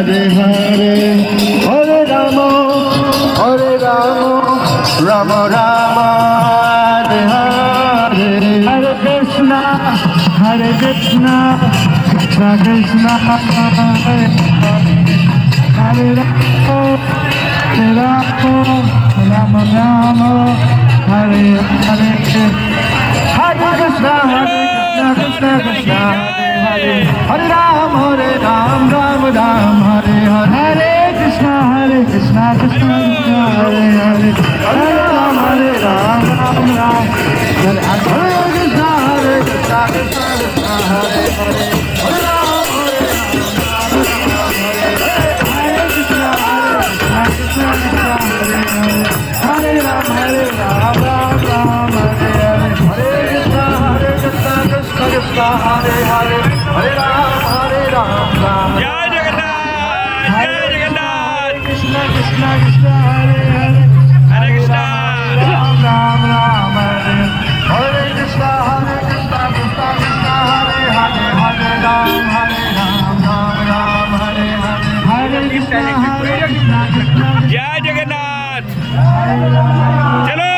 Hare Hare Hare Rama Rama Rama Hare Hare Hare Krishna Krishna Krishna Hare Hare Rama Rama Hare Hare Hare Krishna Krishna Krishna Hare Hare Ram Ram Ram Hare Hare Hare Krishna Krishna Krishna Hare Hare Hare Ram Ram Ram Hare Hare Krishna Krishna Krishna Hare Hare Hare Ram Hare Krishna Krishna Krishna Hare Hare Hare Ram Ram Hare Hare Hare Krishna Krishna Krishna Hare Hare Hare Ram Ram जय जगन्नाथ जय Jagannath Krishna Krishna Krishna Hare Hare हरे Krishna Ram Ram Ram Hare Hare Krishna Krishna Krishna Hare Hare Hare Ram Ram Hare Hare Hare Krishna Krishna Krishna जय Jagannath Hare Ram चलो